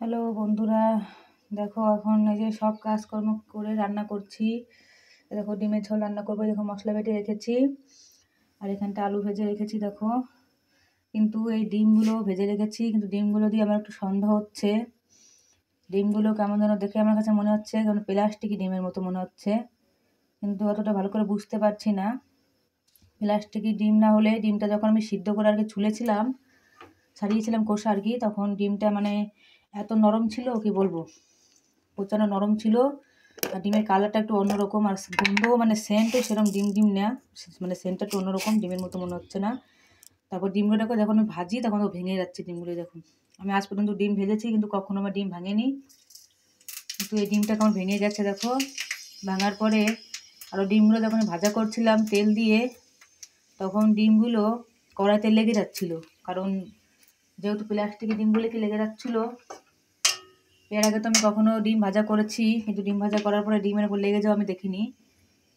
Hello বন্ধুরা, দেখো এখন এই যে সব কাজকর্ম করে রান্না করছি। দেখো ডিমের ঝোল রান্না করবো, দেখো মশলা বেটে রেখেছি আর এখানটা আলু ভেজে রেখেছি। দেখো কিন্তু এই ডিমগুলো ভেজে রেখেছি, কিন্তু ডিমগুলো দিয়ে আমার একটু সন্দেহ হচ্ছে। ডিমগুলো কেমন যেন দেখে আমার কাছে মনে হচ্ছে যেন প্লাস্টিকই ডিমের মতো মনে হচ্ছে, কিন্তু অতটা ভালো করে বুঝতে পারছি না। প্লাস্টিকই ডিম না হলে, ডিমটা যখন আমি সিদ্ধ করে আর কি ছুলেছিলাম, ছাড়িয়েছিলাম খোসা আর কি, তখন ডিমটা মানে এত নরম ছিল কি বলবো, প্রচণ্ড নরম ছিল। আর ডিমের কালারটা একটু অন্যরকম, আর গন্ধ মানে সেন্টও সেরকম ডিম ডিম না, মানে সেন্টটা একটু অন্যরকম, ডিমের মতো মনে হচ্ছে না। তারপর ডিমগুলোকে যখন আমি ভাজি তখন ও ভেঙে যাচ্ছে ডিমগুলো। দেখুন আমি আজ পর্যন্ত ডিম ভেজেছি কিন্তু কখনো আমার ডিম ভাঙেনি, কিন্তু এই ডিমটা কেমন ভেঙে গেছে দেখো। ভাঙার পরে আরও ডিমগুলো যখন ভাজা করছিলাম তেল দিয়ে, তখন ডিমগুলো কড়াইতে লেগে যাচ্ছিলো, কারণ যেহেতু প্লাস্টিকের ডিমগুলো কি লেগে যাচ্ছিলো। এর আগে তো আমি কখনো ডিম ভাজা করেছি, কিন্তু ডিম ভাজা করার পরে ডিমের উপর লেগে যাওয়া আমি দেখিনি,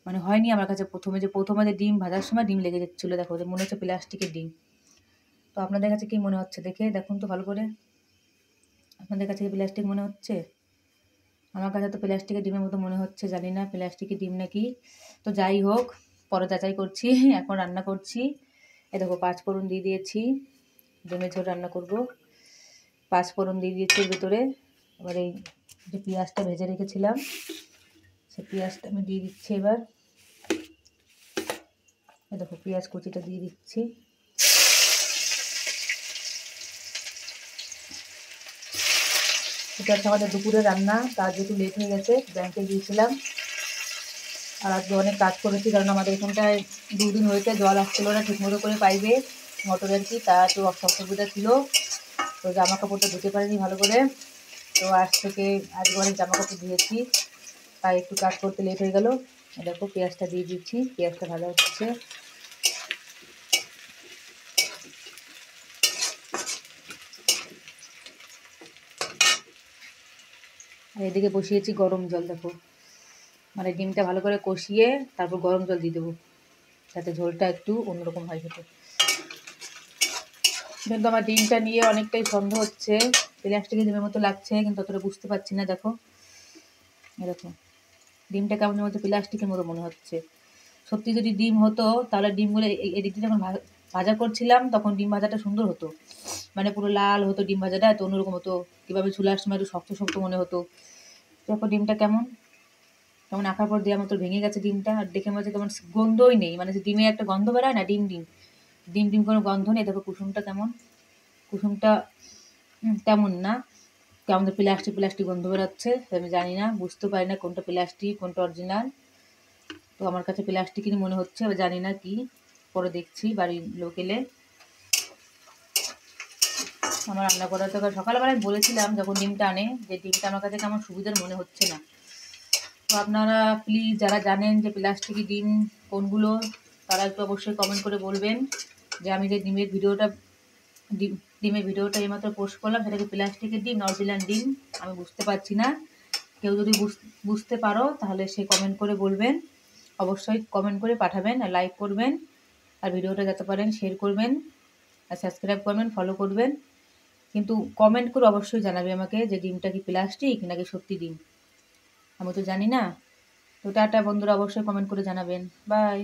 মানে হয়নি আমার কাছে। প্রথমে যে ডিম ভাজার সময় ডিম লেগে যাচ্ছিলো, দেখো যে মনে হচ্ছে প্লাস্টিকের ডিম। তো আপনাদের কাছে কি মনে হচ্ছে দেখে দেখুন তো ভালো করে, আপনাদের কাছে কি প্লাস্টিক মনে হচ্ছে? আমার কাছে তো প্লাস্টিকের ডিমের মতো মনে হচ্ছে, জানি না প্লাস্টিকের ডিম নাকি। তো যাই হোক, পরে যাচাই করছি। এখন রান্না করছি। এই দেখো পাঁচফোড়ন দিয়ে দিয়েছি, ডিমের ঝোল রান্না করব। পাঁচফোড়ন দিয়ে দিয়েছি এর ভিতরে। এবার এই যে পেঁয়াজটা ভেজে রেখেছিলাম, সেই পেঁয়াজটা আমি দিয়ে দিচ্ছি এবার। এই দেখো পেঁয়াজ কুচিটা দিয়ে দিচ্ছি। এটা হচ্ছে আমাদের দুপুরে রান্না, তার যেহেতু লেট হয়ে গেছে, ব্যাংকে গিয়েছিলাম আর আজকে অনেক কাজ করেছি, কারণ আমাদের এখানটায় 2 দিন হয়েছে জল আসছিলো না ঠিকমতো করে পাইবে, মোটরের কি তা একটু অসুবিধা ছিল। তো জামা কাপড়টা ধুতে পারিনি ভালো করে, তো আজ থেকে আজকে অনেক জামা কাপড় ধুয়েছি, তাই একটু কাজ করতে লেট হয়ে গেল। দেখো পেঁয়াজটা দিয়ে দিচ্ছি, পেঁয়াজটা ভাজা হচ্ছে। আর এদিকে বসিয়েছি গরম জল, দেখো মানে ডিমটা ভালো করে কষিয়ে তারপর গরম জল দিয়ে দেবো, যাতে ঝোলটা একটু অন্যরকম হয় খেতে। কিন্তু আমার ডিমটা নিয়ে অনেকটাই সন্দেহ হচ্ছে, প্লাস্টিকের ডিমের মতো লাগছে কিন্তু অতটা বুঝতে পারছি না। দেখো এরকম ডিমটা কেমন মতো প্লাস্টিকের মতো মনে হচ্ছে। সত্যি যদি ডিম হতো তাহলে ডিমগুলো এদিকে যখন ভাজা করছিলাম তখন ডিম ভাজাটা সুন্দর হতো, মানে পুরো লাল হতো ডিম ভাজাটা, এত অন্যরকম হতো, কীভাবে চুলার সময় একটু শক্ত শক্ত মনে হতো। দেখো ডিমটা কেমন কেমন আঁকার পর দেওয়ার মতো ভেঙে গেছে ডিমটা, আর দেখে মনে হচ্ছে কেমন গন্ধই নেই, মানে যে ডিমে একটা গন্ধ বেরোয় না, ডিম ডিম ডিম ডিম কোনো গন্ধ নেই। দেখো কুসুমটা কেমন, কুসুমটা তেমন না, কেমন প্লাস্টিক প্লাস্টিক গন্ধ বেরোচ্ছে। আমি জানি না, বুঝতে পারি না কোনটা প্লাস্টিক কোনটা অরিজিনাল। তো আমার কাছে প্লাস্টিকই মনে হচ্ছে, আমি জানি না কি, পরে দেখছি বাড়ির লোক এলে। আমার রান্না করার তো সকালবেলায় বলেছিলাম যখন ডিমটা আনে, যে ডিমটা আমার কাছে কেমন সুবিধার মনে হচ্ছে না। তো আপনারা প্লিজ যারা জানেন যে প্লাস্টিকি ডিম কোনগুলো, তারা একটু অবশ্যই কমেন্ট করে বলবেন যে আমি যে ডিমের ভিডিওটা এইমাত্র পোস্ট করলাম সেটা কি প্লাস্টিকের ডিম না অরিজিনাল ডিম, আমি বুঝতে পারছি না। কেউ যদি বুঝতে পারো তাহলে সে কমেন্ট করে বলবেন, অবশ্যই কমেন্ট করে পাঠাবেন আর লাইক করবেন, আর ভিডিওটা যাতে পারেন শেয়ার করবেন আর সাবস্ক্রাইব করবেন, ফলো করবেন। কিন্তু কমেন্ট করে অবশ্যই জানাবে আমাকে যে ডিমটা কি প্লাস্টিক নাকি সত্যি ডিম, আমি তো জানি না। তো টাটা বন্ধুরা, অবশ্যই কমেন্ট করে জানাবেন। বাই।